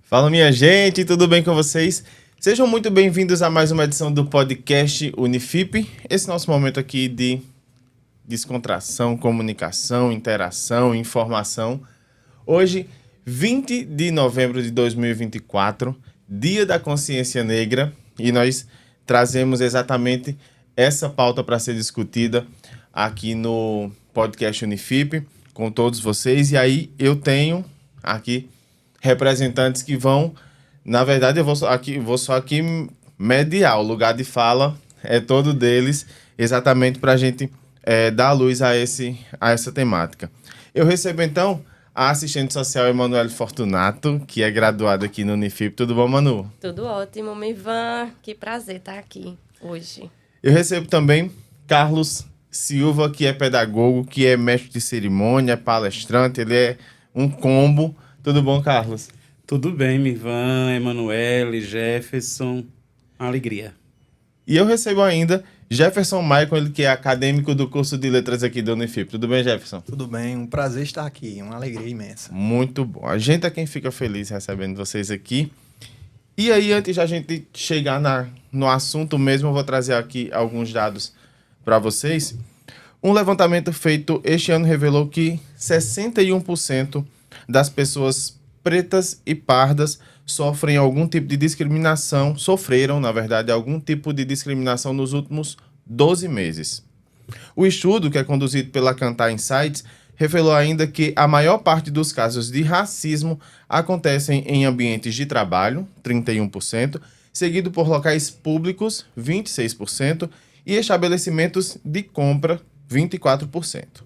Fala, minha gente, tudo bem com vocês? Sejam muito bem-vindos a mais uma edição do podcast Unifip. Esse nosso momento aqui de descontração, comunicação, interação, informação. Hoje, 20 de novembro de 2024, Dia da Consciência Negra, e nós trazemos exatamente essa pauta para ser discutida aqui no podcast Unifip com todos vocês. E aí eu tenho aqui representantes que vão, na verdade eu vou só aqui mediar, o lugar de fala é todo deles, exatamente para a gente dar luz a essa temática. Eu recebo então a assistente social Emanuele Fortunato, que é graduada aqui no Unifip. Tudo bom, Manu? Tudo ótimo, Mivan. Que prazer estar aqui hoje. Eu recebo também Carlos Silva, que é pedagogo, que é mestre de cerimônia, palestrante, ele é um combo. Tudo bom, Carlos? Tudo bem, Mivan, Emanuele, Jefferson, alegria. E eu recebo ainda Jefferson Maicon, ele que é acadêmico do curso de letras aqui do Unifip. Tudo bem, Jefferson? Tudo bem, um prazer estar aqui, uma alegria imensa. Muito bom. A gente é quem fica feliz recebendo vocês aqui. E aí, antes de a gente chegar no assunto mesmo, eu vou trazer aqui alguns dados para vocês. Um levantamento feito este ano revelou que 61% das pessoas pretas e pardas sofrem algum tipo de discriminação, sofreram, na verdade, algum tipo de discriminação nos últimos 12 meses. O estudo, que é conduzido pela Kantar Insights, revelou ainda que a maior parte dos casos de racismo acontecem em ambientes de trabalho, 31%, seguido por locais públicos, 26%, e estabelecimentos de compra, 24%.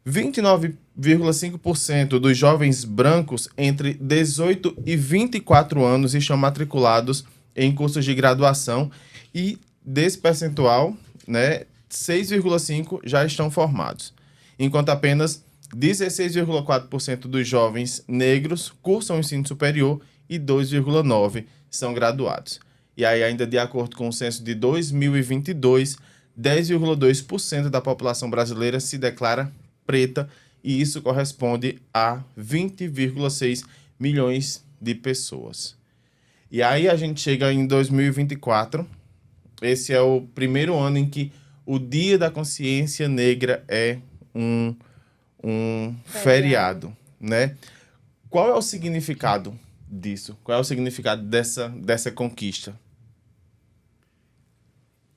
29,5% dos jovens brancos entre 18 e 24 anos estão matriculados em cursos de graduação e desse percentual, 6,5% já estão formados, enquanto apenas 16,4% dos jovens negros cursam o ensino superior e 2,9% são graduados. E aí, ainda de acordo com o censo de 2022, 10,2% da população brasileira se declara preta, e isso corresponde a 20,6 milhões de pessoas. E aí a gente chega em 2024, esse é o primeiro ano em que o Dia da Consciência Negra é um feriado, né? Qual é o significado disso? Qual é o significado dessa conquista?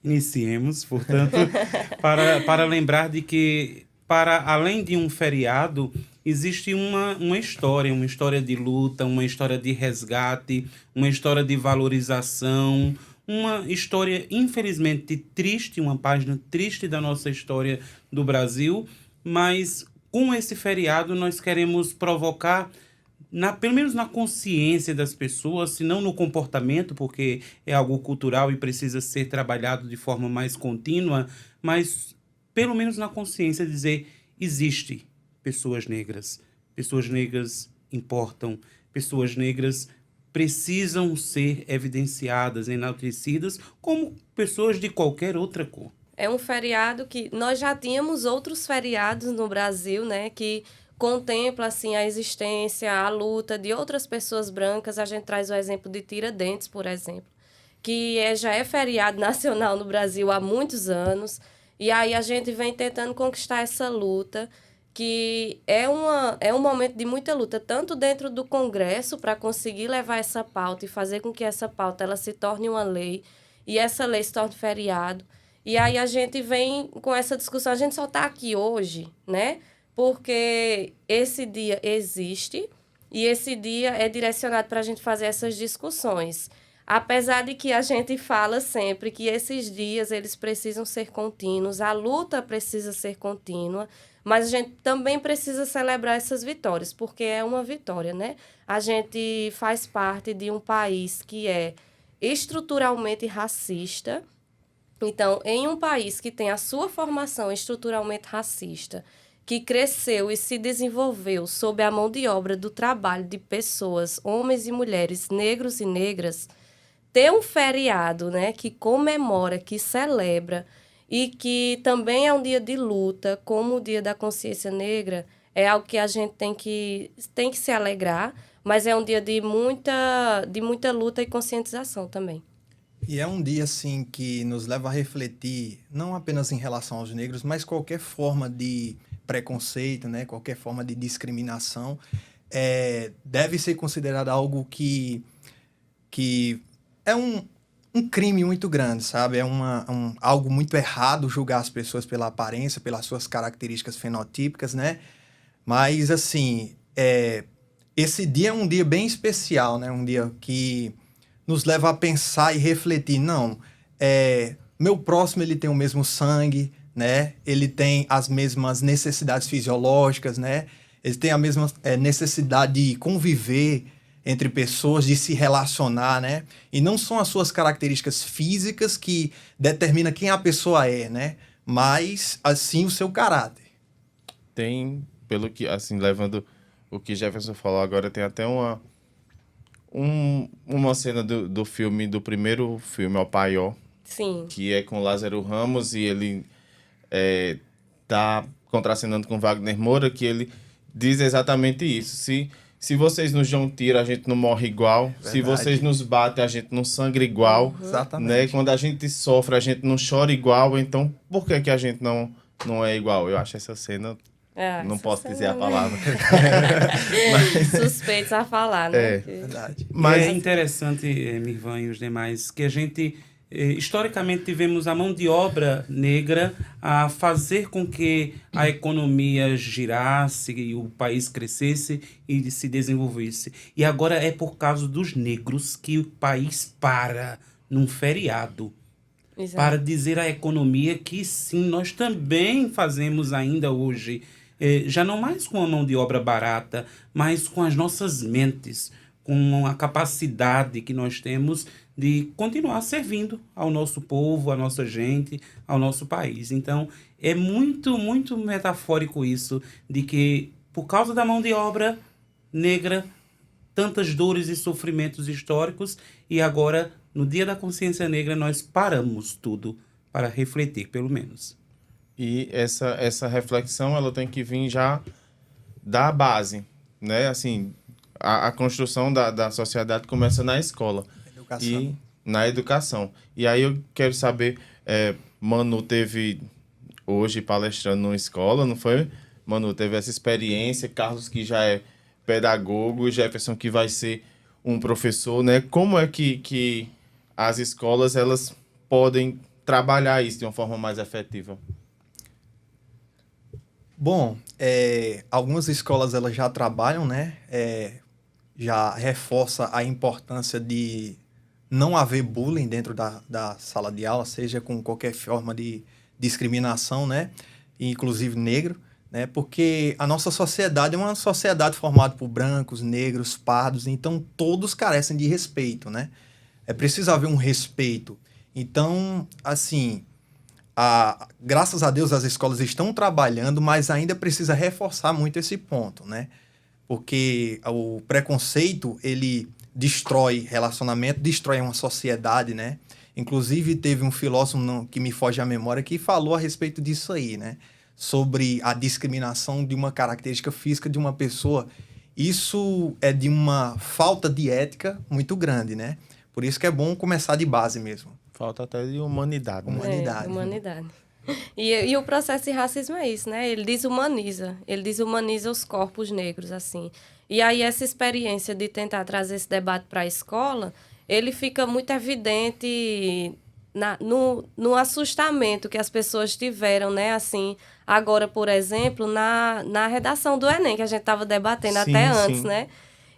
Iniciemos, portanto, para lembrar de que, para além de um feriado, existe uma história de luta, uma história de resgate, uma história de valorização, uma história, infelizmente, triste, uma página triste da nossa história do Brasil, mas com esse feriado nós queremos provocar, pelo menos na consciência das pessoas, se não no comportamento, porque é algo cultural e precisa ser trabalhado de forma mais contínua, mas pelo menos na consciência dizer, existe pessoas negras importam, pessoas negras precisam ser evidenciadas, enaltecidas, como pessoas de qualquer outra cor. É um feriado que nós já tínhamos outros feriados no Brasil, né, que contempla assim, a existência, a luta de outras pessoas brancas. A gente traz o exemplo de Tiradentes, por exemplo, que já é feriado nacional no Brasil há muitos anos. E aí a gente vem tentando conquistar essa luta, que é um momento de muita luta, tanto dentro do Congresso, para conseguir levar essa pauta e fazer com que essa pauta ela se torne uma lei, e essa lei se torne feriado. E aí a gente vem com essa discussão, a gente só está aqui hoje, né? Porque esse dia existe e esse dia é direcionado para a gente fazer essas discussões. Apesar de que a gente fala sempre que esses dias eles precisam ser contínuos, a luta precisa ser contínua, mas a gente também precisa celebrar essas vitórias, porque é uma vitória, né? A gente faz parte de um país que é estruturalmente racista. Então, em um país que tem a sua formação estruturalmente racista, que cresceu e se desenvolveu sob a mão de obra do trabalho de pessoas, homens e mulheres, negros e negras, ter um feriado, né, que comemora, que celebra e que também é um dia de luta, como o Dia da Consciência Negra, é algo que a gente tem que se alegrar, mas é um dia de muita luta e conscientização também. E é um dia, assim, que nos leva a refletir, não apenas em relação aos negros, mas qualquer forma de preconceito, né? Qualquer forma de discriminação, deve ser considerado algo que é um crime muito grande, sabe? É algo muito errado julgar as pessoas pela aparência, pelas suas características fenotípicas, né? Mas, assim, esse dia é um dia bem especial, né? Um dia que nos leva a pensar e refletir. Não, meu próximo, ele tem o mesmo sangue, né? Ele tem as mesmas necessidades fisiológicas, né? Ele tem a mesma necessidade de conviver entre pessoas, de se relacionar, né? E não são as suas características físicas que determinam quem a pessoa é, né? Mas, assim, o seu caráter. Tem, pelo que, assim, levando o que Jefferson falou agora, tem até uma cena do filme, do primeiro filme, O Paió, Sim. que é com Lázaro Ramos, e ele tá contracenando com Wagner Moura, que ele diz exatamente isso. Se vocês nos dão um tiro, a gente não morre igual. Verdade. Se vocês nos batem, a gente não sangra igual. Exatamente. Né? Quando a gente sofre, a gente não chora igual. Então, por que a gente não é igual? Eu acho essa cena... não posso dizer a palavra. Suspeitos a falar, né? Verdade. Mas é interessante, Mirvan e os demais, que a gente, historicamente, tivemos a mão de obra negra a fazer com que a economia girasse, e o país crescesse e se desenvolvesse. E agora é por causa dos negros que o país para num feriado. Exato. Para dizer à economia que sim, nós também fazemos ainda hoje, já não mais com a mão de obra barata, mas com as nossas mentes, com a capacidade que nós temos de continuar servindo ao nosso povo, à nossa gente, ao nosso país. Então, é muito, muito metafórico isso, de que por causa da mão de obra negra, tantas dores e sofrimentos históricos, e agora, no Dia da Consciência Negra, nós paramos tudo para refletir, pelo menos. E essa reflexão, ela tem que vir já da base, né? Assim, a construção da sociedade começa na escola. Educação. E na educação. E aí eu quero saber, Manu teve hoje palestrando numa escola, não foi? Manu teve essa experiência, Carlos que já é pedagogo, Jefferson que vai ser um professor, né? Como é que as escolas, elas podem trabalhar isso de uma forma mais efetiva? Bom, algumas escolas elas já trabalham, né? Já reforça a importância de não haver bullying dentro da sala de aula, seja com qualquer forma de discriminação, né? Inclusive negro, né? Porque a nossa sociedade é uma sociedade formada por brancos, negros, pardos, então todos carecem de respeito, né? É preciso haver um respeito. Então, assim, graças a Deus as escolas estão trabalhando, mas ainda precisa reforçar muito esse ponto, né? Porque o preconceito, ele destrói relacionamento, destrói uma sociedade, né? Inclusive, teve um filósofo que me foge à memória que falou a respeito disso aí, né? Sobre a discriminação de uma característica física de uma pessoa. Isso é de uma falta de ética muito grande, né? Por isso que é bom começar de base mesmo. Falta até de humanidade, né? Humanidade. E o processo de racismo é isso, né? Ele desumaniza os corpos negros, assim. E aí essa experiência de tentar trazer esse debate para a escola, ele fica muito evidente no assustamento que as pessoas tiveram, né? Assim, agora, por exemplo, na redação do Enem, que a gente estava debatendo até antes, né?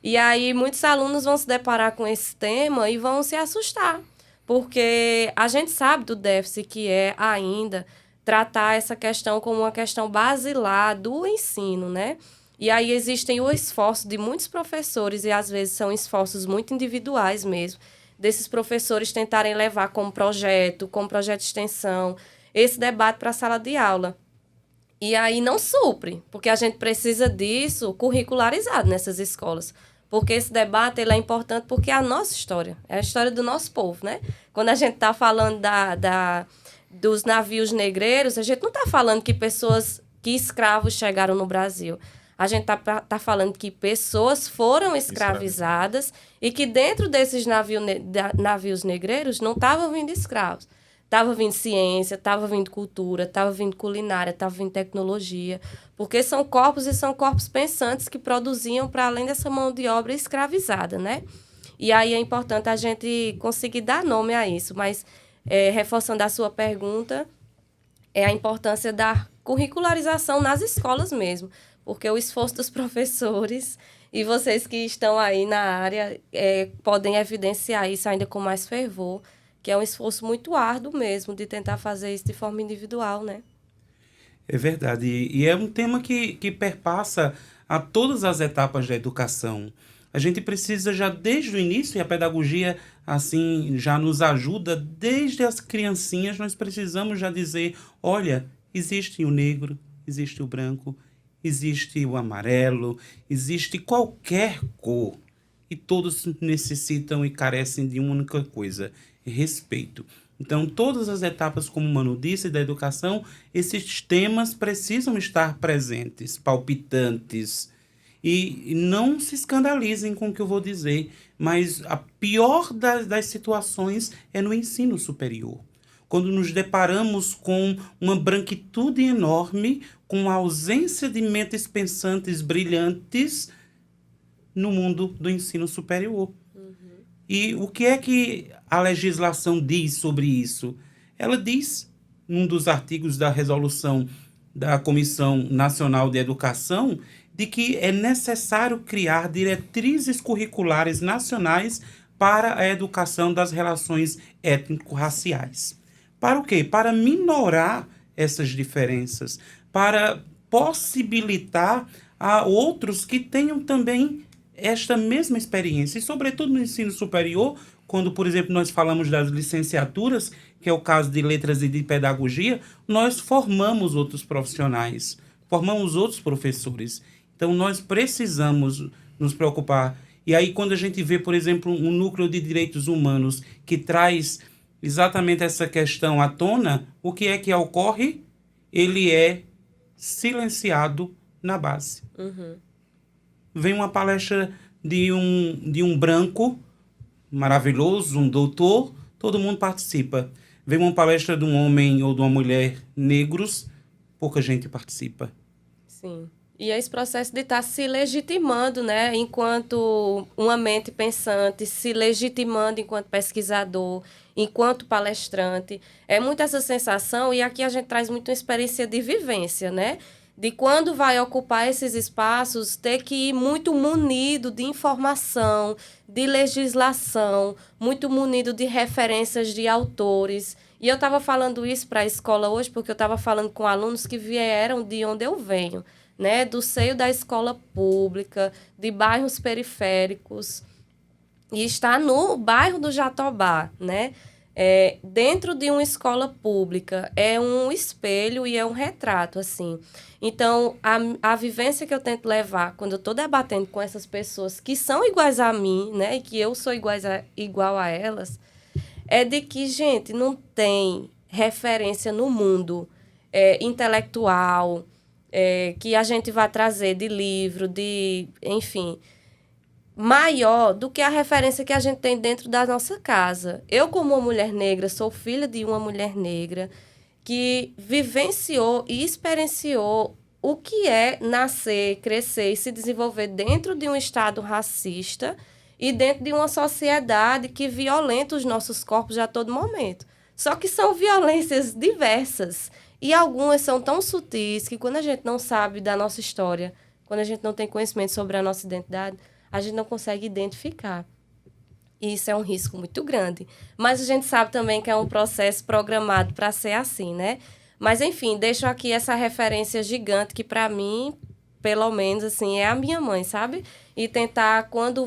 E aí muitos alunos vão se deparar com esse tema e vão se assustar, porque a gente sabe do déficit que é ainda tratar essa questão como uma questão basilar do ensino, né? E aí existem o esforço de muitos professores, e às vezes são esforços muito individuais mesmo, desses professores tentarem levar como projeto de extensão, esse debate para a sala de aula. E aí não supre, porque a gente precisa disso curricularizado nessas escolas. Porque esse debate ele é importante porque é a nossa história, é a história do nosso povo, né? Quando a gente está falando dos navios negreiros, a gente não está falando que escravos chegaram no Brasil. A gente tá falando que pessoas foram escravizadas e que dentro desses navios negreiros não estavam vindo escravos. Estava vindo ciência, estava vindo cultura, estava vindo culinária, estava vindo tecnologia. Porque são corpos pensantes que produziam para além dessa mão de obra escravizada, né? E aí é importante a gente conseguir dar nome a isso. Mas, reforçando a sua pergunta, é a importância da curricularização nas escolas mesmo. Porque o esforço dos professores e vocês que estão aí na área podem evidenciar isso ainda com mais fervor, que é um esforço muito árduo mesmo de tentar fazer isso de forma individual, né? É verdade. E é um tema que perpassa a todas as etapas da educação. A gente precisa já desde o início, e a pedagogia assim já nos ajuda, desde as criancinhas nós precisamos já dizer, olha, existe o negro, existe o branco, existe o amarelo, existe qualquer cor. E todos necessitam e carecem de uma única coisa, respeito. Então, todas as etapas, como o Manu disse, da educação, esses temas precisam estar presentes, palpitantes. E não se escandalizem com o que eu vou dizer, mas a pior das situações é no ensino superior. Quando nos deparamos com uma branquitude enorme, com a ausência de mentes pensantes brilhantes no mundo do ensino superior. E o que é que a legislação diz sobre isso? Ela diz, num dos artigos da resolução da Comissão Nacional de Educação, de que é necessário criar diretrizes curriculares nacionais para a educação das relações étnico-raciais. Para o quê? Para minorar essas diferenças, para possibilitar a outros que tenham também esta mesma experiência. E, sobretudo, no ensino superior, quando, por exemplo, nós falamos das licenciaturas, que é o caso de letras e de pedagogia, nós formamos outros profissionais, formamos outros professores. Então, nós precisamos nos preocupar. E aí, quando a gente vê, por exemplo, um núcleo de direitos humanos que traz exatamente essa questão à tona, o que é que ocorre? Ele é silenciado na base. Vem uma palestra de um branco maravilhoso, um doutor, todo mundo participa. Vem uma palestra de um homem ou de uma mulher negros, pouca gente participa. Sim. E é esse processo de estar se legitimando, né, enquanto uma mente pensante, se legitimando enquanto pesquisador, enquanto palestrante. É muito essa sensação, e aqui a gente traz muito uma experiência de vivência, né? De quando vai ocupar esses espaços, ter que ir muito munido de informação, de legislação, muito munido de referências de autores. E eu estava falando isso para a escola hoje, porque eu estava falando com alunos que vieram de onde eu venho, né? Do seio da escola pública, de bairros periféricos, e está no bairro do Jatobá, né? Dentro de uma escola pública, é um espelho e é um retrato, assim. Então, a vivência que eu tento levar quando eu estou debatendo com essas pessoas que são iguais a mim, né, e que eu sou igual a elas, é de que, gente, não tem referência no mundo intelectual que a gente vai trazer de livro, enfim, maior do que a referência que a gente tem dentro da nossa casa. Eu, como uma mulher negra, sou filha de uma mulher negra que vivenciou e experienciou o que é nascer, crescer e se desenvolver dentro de um estado racista e dentro de uma sociedade que violenta os nossos corpos a todo momento. Só que são violências diversas e algumas são tão sutis que quando a gente não sabe da nossa história, quando a gente não tem conhecimento sobre a nossa identidade, a gente não consegue identificar. E isso é um risco muito grande. Mas a gente sabe também que é um processo programado para ser assim, né? Mas, enfim, deixo aqui essa referência gigante que, para mim, pelo menos, assim, é a minha mãe, sabe? E tentar, quando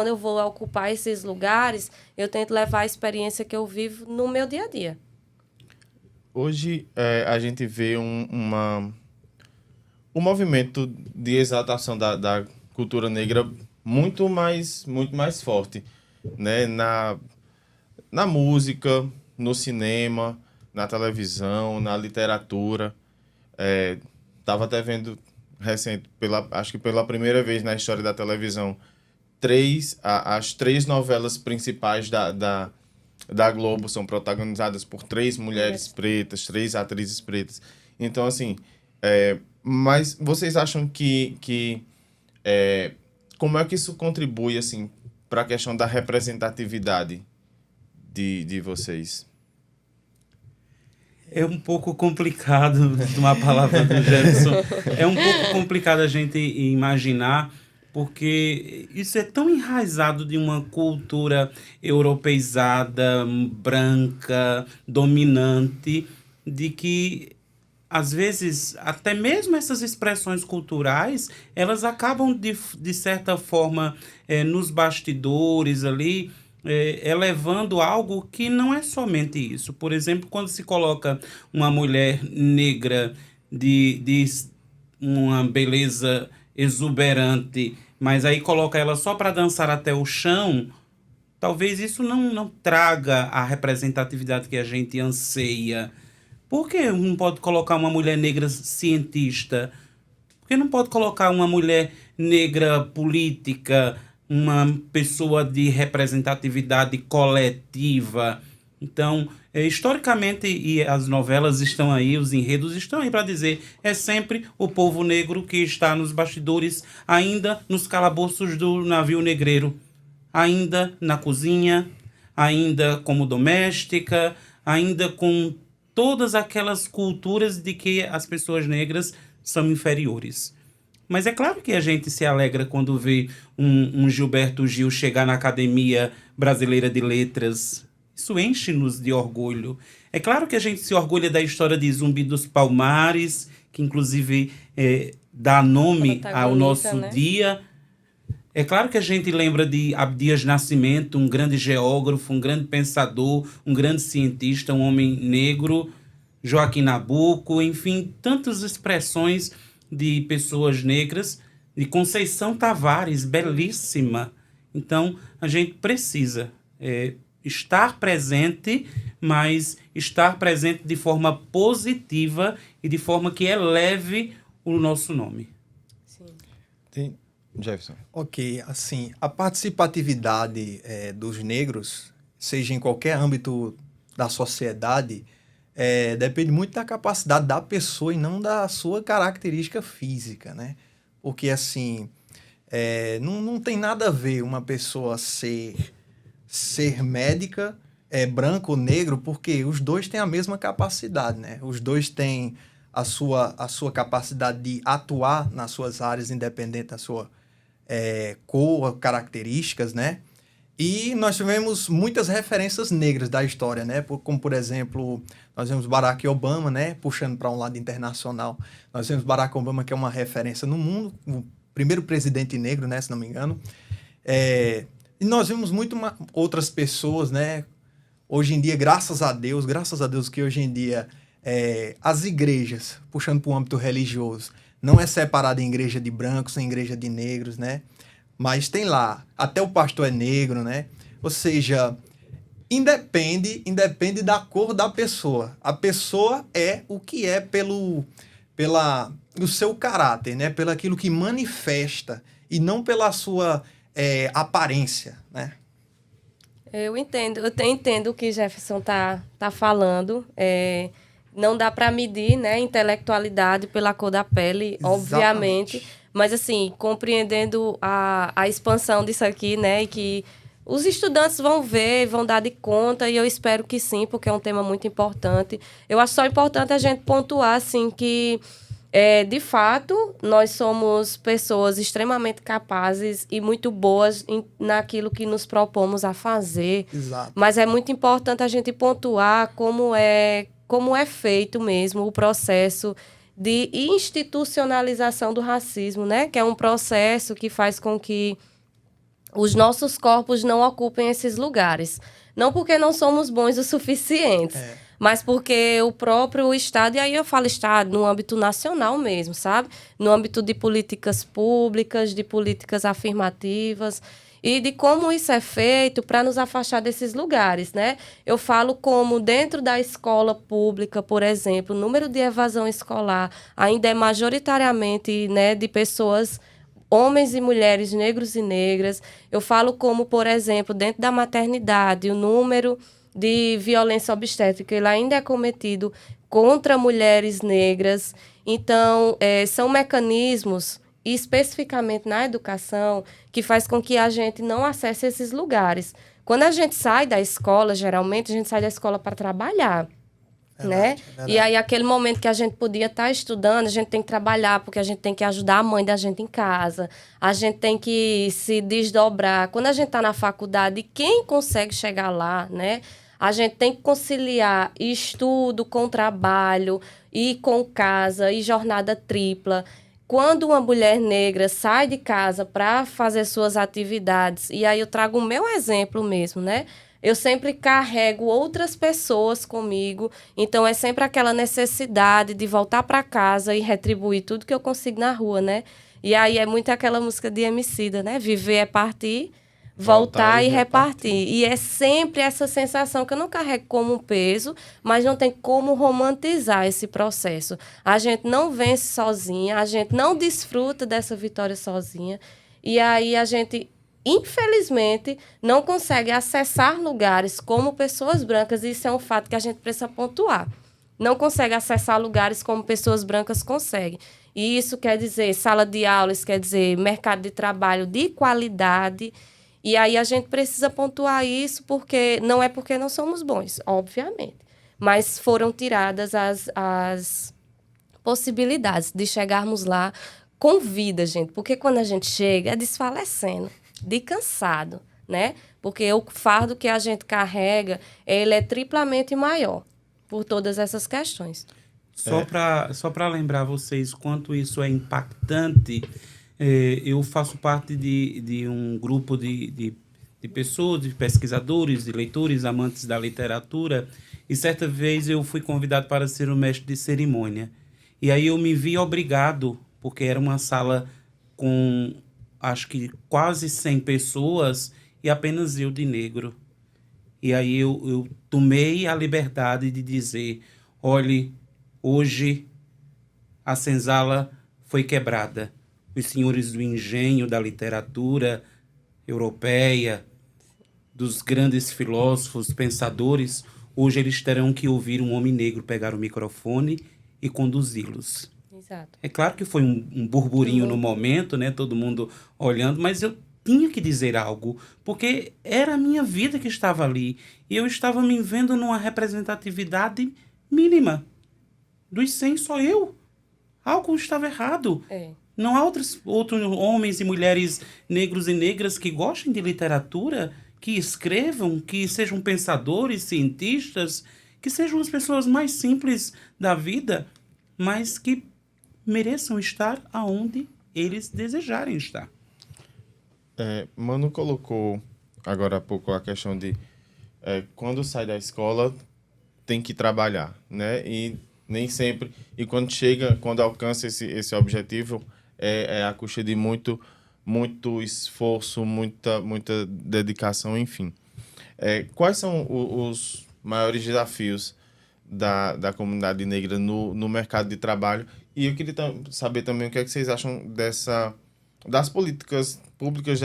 eu vou ocupar esses lugares, eu tento levar a experiência que eu vivo no meu dia a dia. Hoje, a gente vê um movimento de exaltação da cultura negra muito mais forte, né? Na música, no cinema, na televisão, na literatura. Tava até vendo recente, acho que pela primeira vez na história da televisão, as 3 novelas principais da Globo são protagonizadas por 3 mulheres pretas, 3 atrizes pretas. Então, assim, mas vocês acham que como é que isso contribui, assim, para a questão da representatividade de vocês? É um pouco complicado, de uma palavra do Jefferson, é um pouco complicado a gente imaginar, porque isso é tão enraizado de uma cultura europeizada, branca, dominante, de que, às vezes, até mesmo essas expressões culturais, elas acabam, de certa forma, nos bastidores ali, elevando algo que não é somente isso. Por exemplo, quando se coloca uma mulher negra de uma beleza exuberante, mas aí coloca ela só para dançar até o chão, talvez isso não traga a representatividade que a gente anseia. Por que não pode colocar uma mulher negra cientista? Por que não pode colocar uma mulher negra política, uma pessoa de representatividade coletiva? Então, historicamente, e as novelas estão aí, os enredos estão aí para dizer, é sempre o povo negro que está nos bastidores, ainda nos calabouços do navio negreiro, ainda na cozinha, ainda como doméstica, ainda com todas aquelas culturas de que as pessoas negras são inferiores. Mas é claro que a gente se alegra quando vê um Gilberto Gil chegar na Academia Brasileira de Letras. Isso enche-nos de orgulho. É claro que a gente se orgulha da história de Zumbi dos Palmares, que inclusive dá nome ao nosso dia. É claro que a gente lembra de Abdias Nascimento, um grande geógrafo, um grande pensador, um grande cientista, um homem negro, Joaquim Nabuco, enfim, tantas expressões de pessoas negras, de Conceição Tavares, belíssima. Então, a gente precisa estar presente, mas estar presente de forma positiva e de forma que eleve o nosso nome. Sim. Jefferson. Ok, assim, a participatividade dos negros, seja em qualquer âmbito da sociedade, depende muito da capacidade da pessoa e não da sua característica física, né? Porque, assim, não tem nada a ver uma pessoa ser médica, branco ou negro, porque os dois têm a mesma capacidade, né? Os dois têm a sua capacidade de atuar nas suas áreas, independente da sua cor, características, né? E nós tivemos muitas referências negras da história, né? Como, por exemplo, nós vemos Barack Obama, né? Puxando para um lado internacional. Nós vemos Barack Obama, que é uma referência no mundo, o primeiro presidente negro, né? Se não me engano. E nós vemos outras pessoas, né? Hoje em dia, graças a Deus que hoje em dia as igrejas, puxando para o âmbito religioso, não é separada em igreja de brancos, em igreja de negros, né? Mas tem lá, até o pastor é negro, né? Ou seja, independe da cor da pessoa. A pessoa é o que é pelo seu caráter, né? Pelo aquilo que manifesta e não pela sua aparência, né? Eu entendo o que Jefferson tá falando. Não dá para medir, né, intelectualidade pela cor da pele, obviamente. Mas, assim, compreendendo a expansão disso aqui, né, e que os estudantes vão ver, vão dar de conta, e eu espero que sim, porque é um tema muito importante. Eu acho só importante a gente pontuar, assim, que, de fato, nós somos pessoas extremamente capazes e muito boas naquilo que nos propomos a fazer. Exato. Mas é muito importante a gente pontuar como é feito mesmo o processo de institucionalização do racismo, né? Que é um processo que faz com que os nossos corpos não ocupem esses lugares. Não porque não somos bons o suficiente, mas porque o próprio Estado, e aí eu falo Estado no âmbito nacional mesmo, sabe? No âmbito de políticas públicas, de políticas afirmativas. e de como isso é feito para nos afastar desses lugares, né? Eu falo como dentro da escola pública, por exemplo, o número de evasão escolar ainda é majoritariamente, né, de pessoas, homens e mulheres, negros e negras. Eu falo como, por exemplo, dentro da maternidade, o número de violência obstétrica ele ainda é cometido contra mulheres negras. Então, são mecanismos, e especificamente na educação, que faz com que a gente não acesse esses lugares. Quando a gente sai da escola, geralmente, a gente sai da escola para trabalhar. Né? Verdade. E aí, aquele momento que a gente podia estar estudando, a gente tem que trabalhar, porque a gente tem que ajudar a mãe da gente em casa, a gente tem que se desdobrar. Quando a gente está na faculdade, quem consegue chegar lá, né? A gente tem que conciliar estudo com trabalho, e com casa, e jornada tripla. Quando uma mulher negra sai de casa para fazer suas atividades, e aí eu trago o meu exemplo mesmo, né? Eu sempre carrego outras pessoas comigo, então é sempre aquela necessidade de voltar para casa e retribuir tudo que eu consigo na rua, né? E aí é muito aquela música de Emicida, né? Viver é partir, voltar e repartir. E é sempre essa sensação que eu não carrego como um peso, mas não tem como romantizar esse processo. A gente não vence sozinha, a gente não desfruta dessa vitória sozinha, e aí a gente, infelizmente, não consegue acessar lugares como pessoas brancas, e isso é um fato que a gente precisa pontuar. Não consegue acessar lugares como pessoas brancas conseguem. E isso quer dizer sala de aula, isso quer dizer mercado de trabalho de qualidade. E aí a gente precisa pontuar isso, porque não somos bons, obviamente, mas foram tiradas as possibilidades de chegarmos lá com vida, gente. Porque quando a gente chega, é desfalecendo, de cansado, né? Porque o fardo que a gente carrega, ele é triplamente maior por todas essas questões. Só para lembrar vocês quanto isso é impactante, eu faço parte de um grupo de pessoas, de pesquisadores, de leitores, amantes da literatura, e certa vez eu fui convidado para ser o mestre de cerimônia. E aí eu me vi obrigado, porque era uma sala com, acho que quase 100 pessoas, e apenas eu de negro. E aí eu tomei a liberdade de dizer, olhe, hoje a senzala foi quebrada. Os senhores do engenho da literatura europeia, dos grandes filósofos, pensadores, hoje eles terão que ouvir um homem negro pegar o microfone e conduzi-los. Exato. É claro que foi um burburinho no momento, né? Todo mundo olhando, mas eu tinha que dizer algo, porque era a minha vida que estava ali. E eu estava me vendo numa representatividade mínima. Dos 100, só eu. Algo estava errado. Não há outros homens e mulheres negros e negras que gostem de literatura, que escrevam, que sejam pensadores, cientistas, que sejam as pessoas mais simples da vida, mas que mereçam estar aonde eles desejarem estar. Mano colocou agora há pouco a questão de quando sai da escola tem que trabalhar, né? E nem sempre, e quando alcança esse objetivo, é à custa de muito esforço, muita dedicação, enfim. Quais são os maiores desafios da comunidade negra no mercado de trabalho? E eu queria saber também o que é que vocês acham das políticas públicas,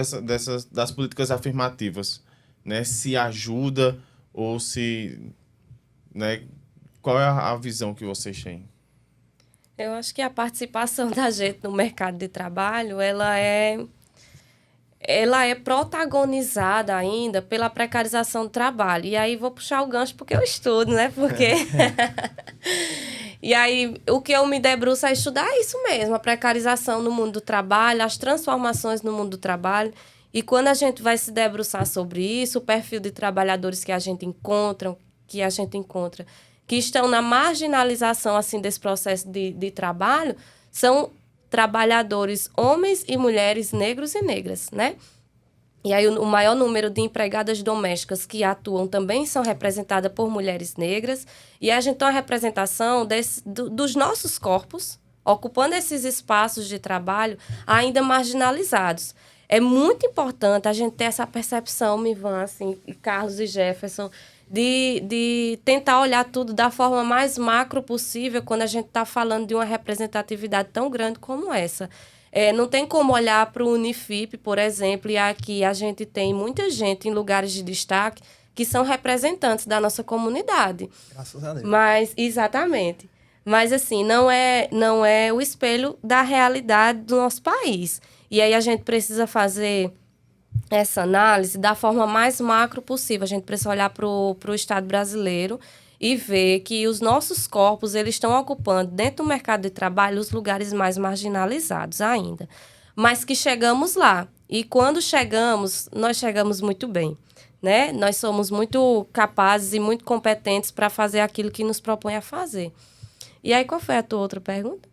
das políticas afirmativas, né? Se ajuda ou se... né? Qual é a visão que vocês têm? Eu acho que a participação da gente no mercado de trabalho, ela é protagonizada ainda pela precarização do trabalho. E aí vou puxar o gancho porque eu estudo, né? Porque... E aí, o que eu me debruço é estudar isso mesmo, a precarização no mundo do trabalho, as transformações no mundo do trabalho. E quando a gente vai se debruçar sobre isso, o perfil de trabalhadores que a gente encontra, que estão na marginalização assim, desse processo de trabalho, são trabalhadores, homens e mulheres, negros e negras, né? E aí o maior número de empregadas domésticas que atuam também são representadas por mulheres negras. E a gente tem uma representação dos nossos corpos, ocupando esses espaços de trabalho ainda marginalizados. é muito importante a gente ter essa percepção, Mivan, assim, e Carlos e Jefferson, de tentar olhar tudo da forma mais macro possível quando a gente está falando de uma representatividade tão grande como essa. Não tem como olhar para o Unifip, por exemplo, e aqui a gente tem muita gente em lugares de destaque que são representantes da nossa comunidade. Graças a Deus. Mas, exatamente. Mas, assim, não é o espelho da realidade do nosso país. E aí a gente precisa fazer essa análise da forma mais macro possível. A gente precisa olhar para o Estado brasileiro e ver que os nossos corpos eles estão ocupando, dentro do mercado de trabalho, os lugares mais marginalizados ainda. Mas que chegamos lá. E quando chegamos, nós chegamos muito bem. Né? Nós somos muito capazes e muito competentes para fazer aquilo que nos propõe a fazer. E aí, qual foi a tua outra pergunta?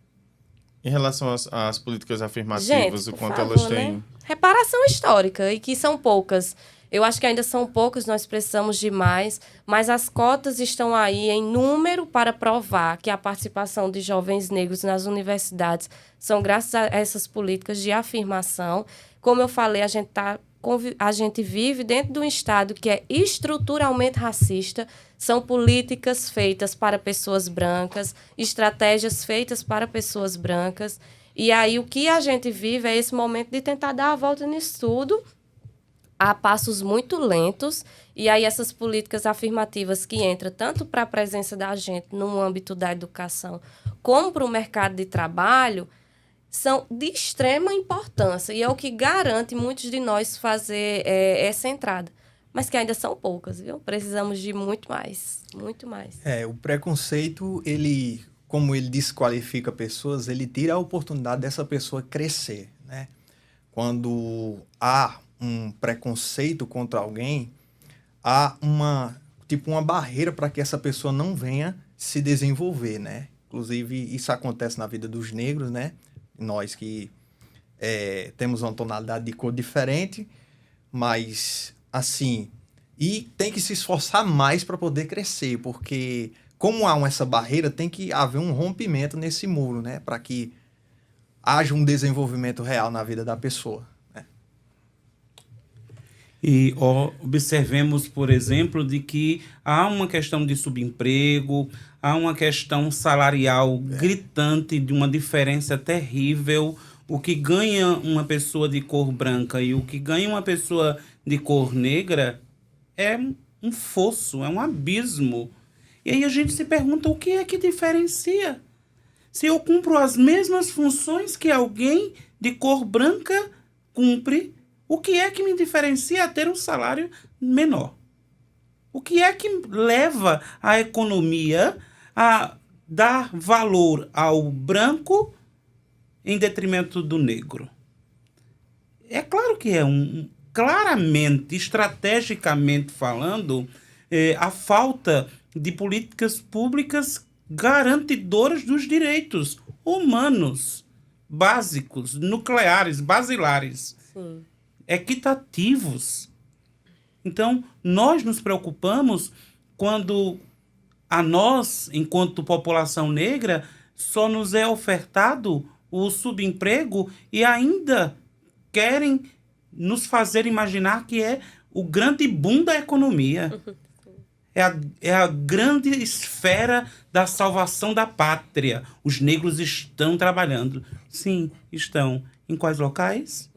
Em relação às políticas afirmativas, Gente, o por quanto favor, elas têm... né? Reparação histórica, e que são poucas. Eu acho que ainda são poucas, nós precisamos de mais, mas as cotas estão aí em número para provar que a participação de jovens negros nas universidades são graças a essas políticas de afirmação. Como eu falei, a gente vive dentro de um Estado que é estruturalmente racista, são políticas feitas para pessoas brancas, estratégias feitas para pessoas brancas, e aí o que a gente vive é esse momento de tentar dar a volta nisso tudo, a passos muito lentos, e aí essas políticas afirmativas que entram tanto para a presença da gente no âmbito da educação, como para o mercado de trabalho, são de extrema importância e é o que garante muitos de nós fazer essa entrada. Mas que ainda são poucas, viu? Precisamos de muito mais, muito mais. O preconceito, como ele desqualifica pessoas, ele tira a oportunidade dessa pessoa crescer, né? Quando há um preconceito contra alguém, há uma barreira para que essa pessoa não venha se desenvolver, né? Inclusive, isso acontece na vida dos negros, né? Nós que temos uma tonalidade de cor diferente, mas assim, e tem que se esforçar mais para poder crescer, porque como há essa barreira, tem que haver um rompimento nesse muro, né? Para que haja um desenvolvimento real na vida da pessoa. Né? E observemos, por exemplo, de que há uma questão de subemprego, há uma questão salarial gritante, de uma diferença terrível. O que ganha uma pessoa de cor branca e o que ganha uma pessoa de cor negra é um fosso, é um abismo. E aí a gente se pergunta o que é que diferencia? Se eu cumpro as mesmas funções que alguém de cor branca cumpre, o que é que me diferencia a ter um salário menor? O que é que leva a economia a dar valor ao branco em detrimento do negro? É claro que claramente, estrategicamente falando, a falta de políticas públicas garantidoras dos direitos humanos básicos, nucleares, basilares. Sim. Equitativos. Então, nós nos preocupamos quando a nós, enquanto população negra, só nos é ofertado o subemprego e ainda querem nos fazer imaginar que é o grande boom da economia. É a grande esfera da salvação da pátria. Os negros estão trabalhando. Sim, estão. Em quais locais?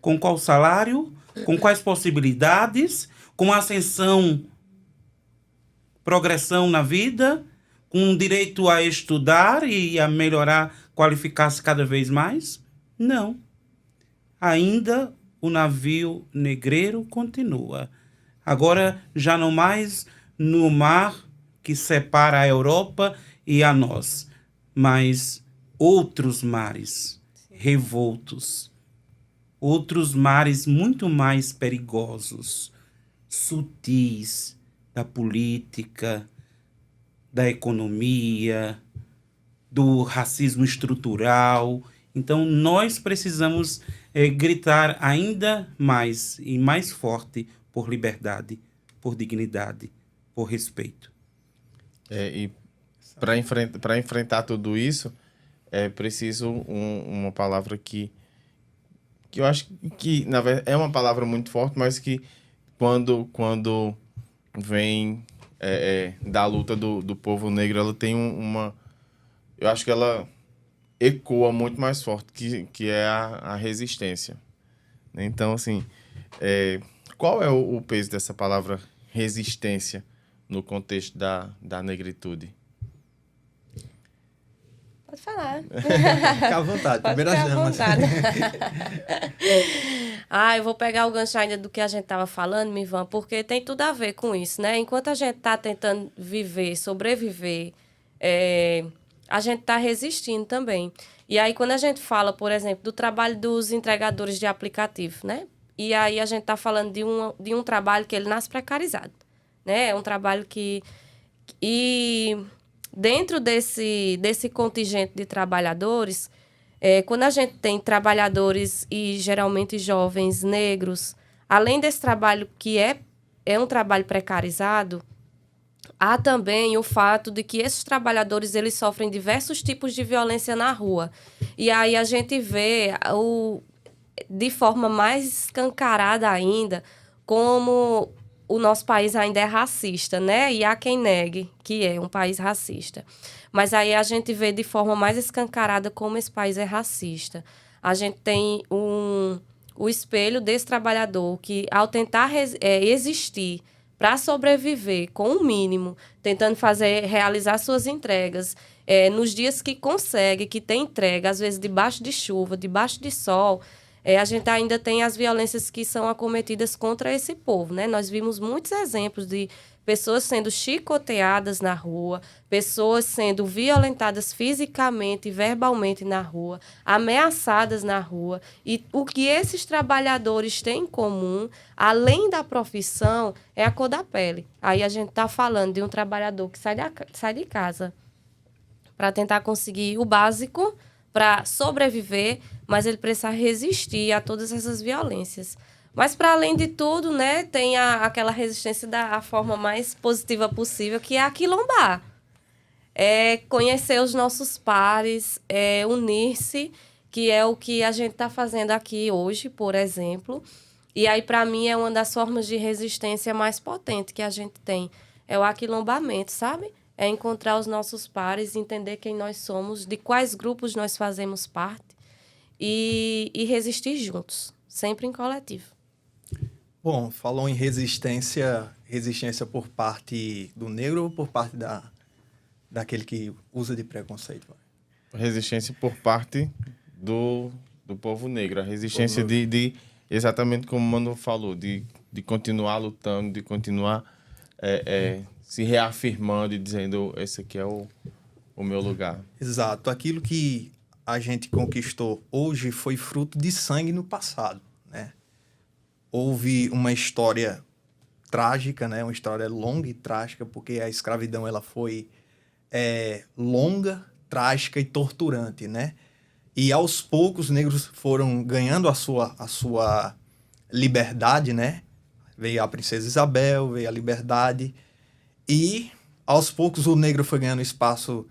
Com qual salário? Com quais possibilidades? Com ascensão, progressão na vida? Com direito a estudar e a melhorar, qualificar-se cada vez mais? Não. Ainda o navio negreiro continua. Agora, já não mais no mar que separa a Europa e a nós, mas outros mares revoltos. Outros mares muito mais perigosos, sutis, da política, da economia, do racismo estrutural. Então, nós precisamos gritar ainda mais e mais forte por liberdade, por dignidade, por respeito. E para enfrentar tudo isso, é preciso uma palavra que que eu acho que, na verdade, é uma palavra muito forte, mas que quando vem da luta do povo negro, ela tem uma... Eu acho que ela ecoa muito mais forte, que é a resistência. Então, assim, qual é o peso dessa palavra resistência no contexto da negritude? Pode falar. Fica à vontade, Pode primeiras ficar à damas. vontade. Eu vou pegar o gancho ainda do que a gente estava falando, Mivan, porque tem tudo a ver com isso, né? Enquanto a gente está tentando viver, sobreviver, a gente está resistindo também. E aí, quando a gente fala, por exemplo, do trabalho dos entregadores de aplicativo, né? E aí a gente está falando de um trabalho que ele nasce precarizado, né? É um trabalho que... E dentro desse contingente de trabalhadores, quando a gente tem trabalhadores e geralmente jovens negros, além desse trabalho que é um trabalho precarizado, há também o fato de que esses trabalhadores eles sofrem diversos tipos de violência na rua. E aí a gente vê de forma mais escancarada ainda como o nosso país ainda é racista, né? E há quem negue que é um país racista. Mas aí a gente vê de forma mais escancarada como esse país é racista. A gente tem o espelho desse trabalhador que, ao tentar existir para sobreviver com o mínimo, tentando realizar suas entregas, nos dias que consegue, que tem entrega, às vezes debaixo de chuva, debaixo de sol, a gente ainda tem as violências que são acometidas contra esse povo, né? Nós vimos muitos exemplos de pessoas sendo chicoteadas na rua, pessoas sendo violentadas fisicamente e verbalmente na rua, ameaçadas na rua. E o que esses trabalhadores têm em comum, além da profissão, é a cor da pele. Aí a gente está falando de um trabalhador que sai de casa para tentar conseguir o básico, para sobreviver, mas ele precisa resistir a todas essas violências. Mas, para além de tudo, né, tem aquela resistência da forma mais positiva possível, que é aquilombar. Conhecer os nossos pares, unir-se, que é o que a gente está fazendo aqui hoje, por exemplo. E aí, para mim, é uma das formas de resistência mais potente que a gente tem. É o aquilombamento, sabe? É encontrar os nossos pares, entender quem nós somos, de quais grupos nós fazemos parte e resistir juntos, sempre em coletivo. Bom, falou em resistência por parte do negro ou por parte daquele que usa de preconceito? Resistência por parte do povo negro. A resistência de exatamente como o Mano falou, de continuar lutando, de continuar se reafirmando e dizendo, esse aqui é o meu lugar. Exato. Aquilo que a gente conquistou hoje foi fruto de sangue no passado, né? Houve uma história trágica, né? Uma história longa e trágica, porque a escravidão ela foi longa, trágica e torturante, né? E aos poucos os negros foram ganhando a sua liberdade, né? Veio a Princesa Isabel, veio a liberdade. E, aos poucos, o negro foi ganhando espaço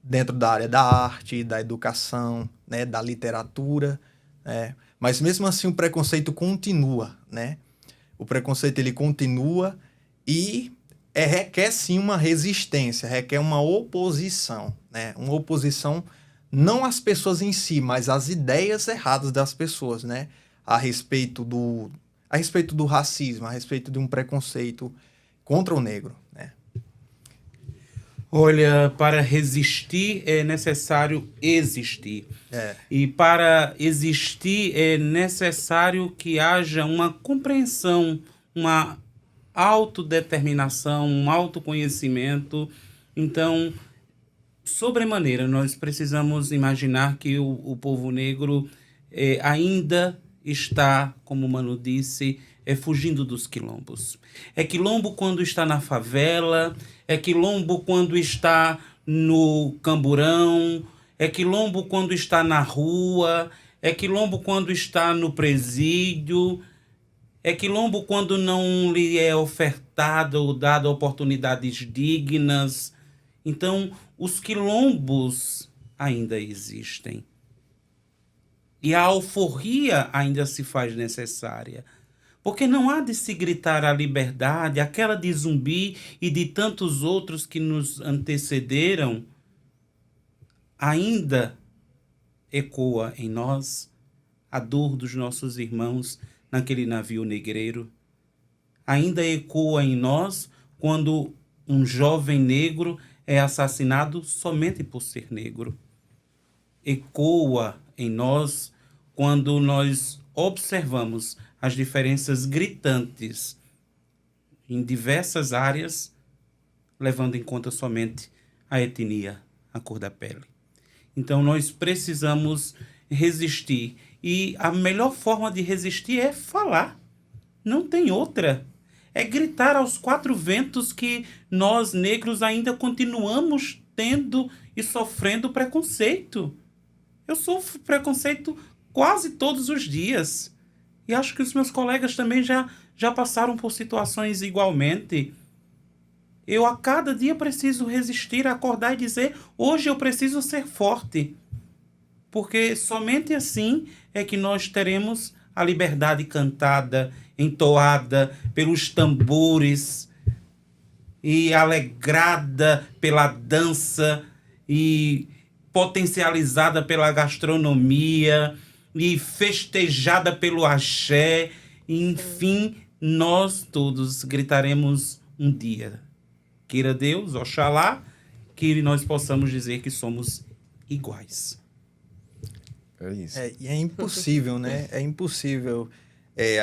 dentro da área da arte, da educação, né, da literatura, né? Mas, mesmo assim, o preconceito continua, né? O preconceito, ele continua e requer, sim, uma resistência, requer uma oposição, né? Uma oposição não às pessoas em si, mas às ideias erradas das pessoas, né? A respeito do racismo, a respeito de um preconceito contra o negro, né? Olha, para resistir é necessário existir. E para existir é necessário que haja uma compreensão, uma autodeterminação, um autoconhecimento. Então, sobremaneira, nós precisamos imaginar que o povo negro ainda está, como o Mano disse, fugindo dos quilombos. É quilombo quando está na favela, é quilombo quando está no camburão, é quilombo quando está na rua, é quilombo quando está no presídio, é quilombo quando não lhe é ofertado ou dado oportunidades dignas. Então, os quilombos ainda existem. E a alforria ainda se faz necessária. Porque não há de se gritar a liberdade, aquela de Zumbi e de tantos outros que nos antecederam, ainda ecoa em nós a dor dos nossos irmãos naquele navio negreiro. Ainda ecoa em nós quando um jovem negro é assassinado somente por ser negro. Ecoa em nós quando nós observamos as diferenças gritantes em diversas áreas, levando em conta somente a etnia, a cor da pele. Então nós precisamos resistir. E a melhor forma de resistir é falar. Não tem outra. É gritar aos quatro ventos que nós, negros, ainda continuamos tendo e sofrendo preconceito. Eu sofro preconceito quase todos os dias. E acho que os meus colegas também já passaram por situações igualmente. Eu a cada dia preciso resistir, acordar e dizer, hoje eu preciso ser forte. Porque somente assim é que nós teremos a liberdade cantada, entoada pelos tambores e alegrada pela dança e potencializada pela gastronomia e festejada pelo axé. Enfim, nós todos gritaremos um dia. Queira Deus, Oxalá, que nós possamos dizer que somos iguais. É isso. E é impossível, né? É impossível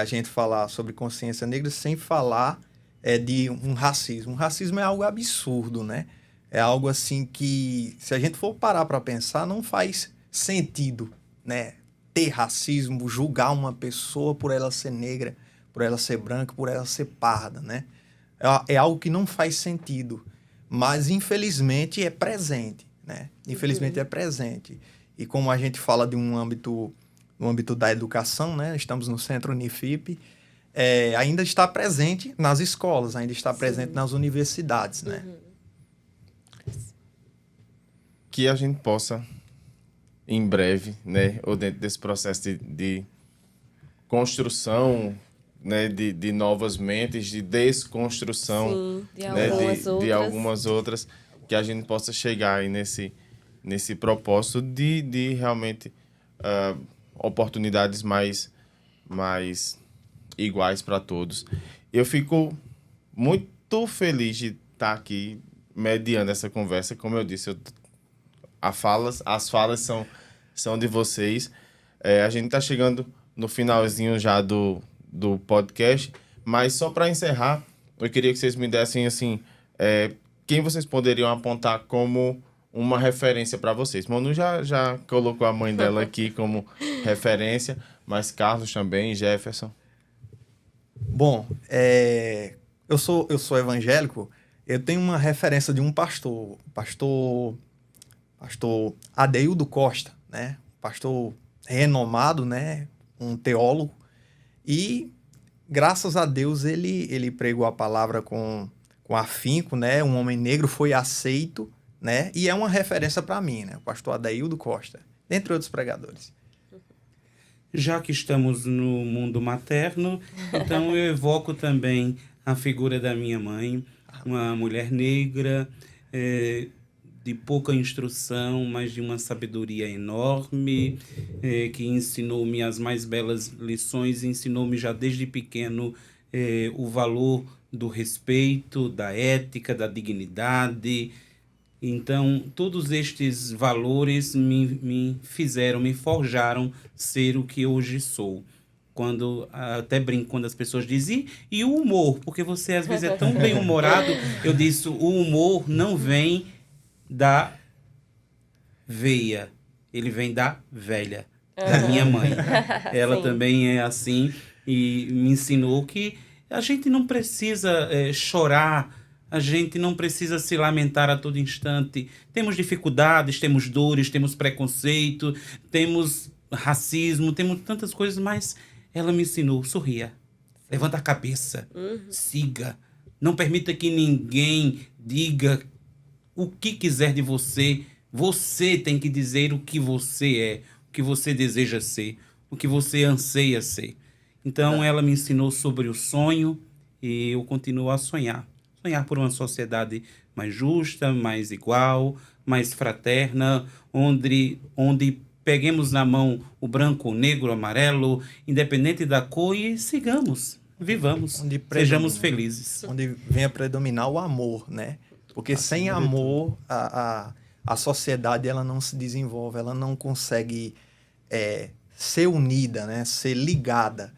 a gente falar sobre consciência negra sem falar de um racismo. O racismo é algo absurdo, né? É algo assim que, se a gente for parar para pensar, não faz sentido, né? Ter racismo, julgar uma pessoa por ela ser negra, por ela ser branca, por ela ser parda, né? É algo que não faz sentido, mas infelizmente é presente, né? Infelizmente é presente. E como a gente fala de no âmbito da educação, né? Estamos no Centro Unifip, ainda está presente nas escolas, ainda está presente nas universidades, né? Que a gente possa, em breve, né, ou dentro desse processo de construção, né, de novas mentes, de desconstrução, Sim, né, de outras. algumas outras, que a gente possa chegar aí nesse propósito de realmente oportunidades mais iguais para todos. Eu fico muito feliz de estar aqui mediando essa conversa. Como eu disse, as falas são de vocês. A gente está chegando no finalzinho já do podcast, mas só para encerrar, eu queria que vocês me dessem assim, quem vocês poderiam apontar como uma referência para vocês. Manu já colocou a mãe dela aqui como referência, mas Carlos também, Jefferson. Bom, eu sou evangélico, eu tenho uma referência de um pastor Adeildo Costa, né? Pastor renomado, né? Um teólogo. E, graças a Deus, ele pregou a palavra com afinco, né? Um homem negro foi aceito, né? E é uma referência para mim, né? O pastor Adeildo Costa, dentre outros pregadores. Já que estamos no mundo materno, então eu evoco também a figura da minha mãe, uma mulher negra, de pouca instrução, mas de uma sabedoria enorme, que ensinou-me as mais belas lições, ensinou-me já desde pequeno o valor do respeito, da ética, da dignidade. Então, todos estes valores me forjaram ser o que hoje sou. Até brinco quando as pessoas dizem, e o humor? Porque você às vezes é tão bem-humorado. Eu disse, o humor não vem da veia, ele vem da velha, da minha mãe. Ela também é assim e me ensinou que a gente não precisa chorar, a gente não precisa se lamentar a todo instante. Temos dificuldades, temos dores, temos preconceito, temos racismo, temos tantas coisas, mas ela me ensinou, sorria, levanta a cabeça, siga, não permita que ninguém diga o que quiser de você. Você tem que dizer o que você é, o que você deseja ser, o que você anseia ser. Então, ela me ensinou sobre o sonho e eu continuo a sonhar. Sonhar por uma sociedade mais justa, mais igual, mais fraterna, onde peguemos na mão o branco, o negro, o amarelo, independente da cor, e sigamos, vivamos, sejamos felizes. Onde venha predominar o amor, né? Porque sem amor, a sociedade ela não se desenvolve, ela não consegue ser unida, né? Ser ligada.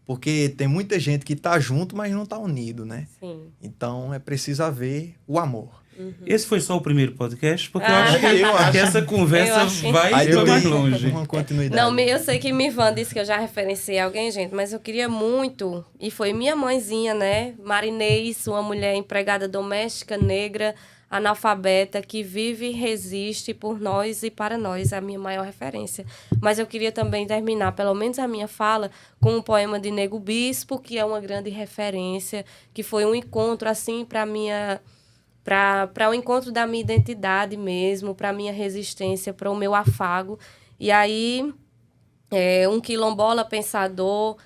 Porque tem muita gente que está junto, mas não está unido, né? Sim. Então, é preciso haver o amor. Esse foi só o primeiro podcast, porque eu acho que essa conversa vai mais longe. Uma continuidade. Não, eu sei que Mivan disse que eu já referenciei alguém, gente, mas eu queria muito, e foi minha mãezinha, né? Marinês, uma mulher empregada doméstica, negra, analfabeta, que vive e resiste por nós e para nós, é a minha maior referência. Mas eu queria também terminar, pelo menos a minha fala, com um poema de Nego Bispo, que é uma grande referência, que foi um encontro, assim, para o encontro da minha identidade mesmo, para a minha resistência, para o meu afago. E aí, um quilombola pensador,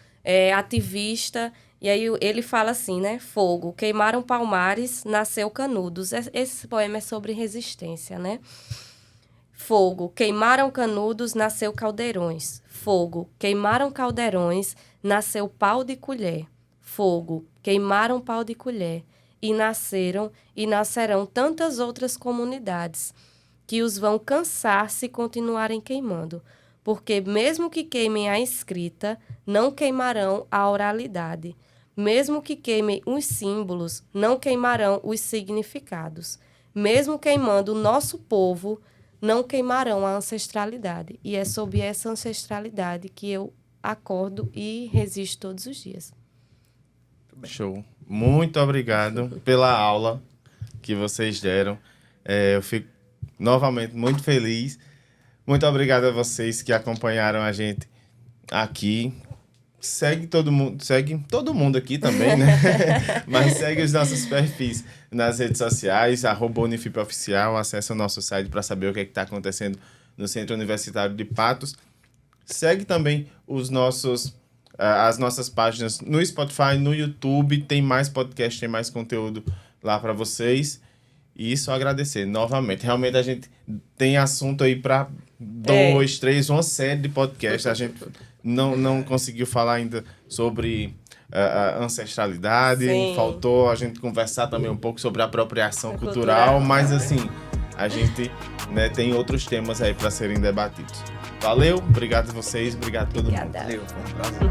ativista, e aí ele fala assim, né? Fogo, queimaram Palmares, nasceu Canudos. Esse poema é sobre resistência, né? Fogo, queimaram Canudos, nasceu Caldeirões. Fogo, queimaram Caldeirões, nasceu Pau de Colher. Fogo, queimaram Pau de Colher. E nasceram e nascerão tantas outras comunidades que os vão cansar se continuarem queimando, porque mesmo que queimem a escrita, não queimarão a oralidade. Mesmo que queimem os símbolos, não queimarão os significados. Mesmo queimando o nosso povo, não queimarão a ancestralidade. E é sob essa ancestralidade que eu acordo e resisto todos os dias. Show. Muito obrigado pela aula que vocês deram. Eu fico novamente muito feliz. Muito obrigado a vocês que acompanharam a gente aqui. Segue todo mundo aqui também, né? Mas segue os nossos perfis nas redes sociais, @UnifipOficial. Acesse o nosso site para saber o que está acontecendo no Centro Universitário de Patos. Segue também as nossas páginas no Spotify, no YouTube. Tem mais podcast, tem mais conteúdo lá para vocês. E só agradecer novamente. Realmente a gente tem assunto aí para 2, 3, uma série de podcasts. A gente não conseguiu falar ainda sobre a ancestralidade. Sim. Faltou a gente conversar também um pouco sobre a apropriação cultural. Mas assim, a gente, né, tem outros temas aí para serem debatidos. Valeu, obrigado a vocês, obrigado a todo mundo. Obrigada. Valeu, foi um prazer.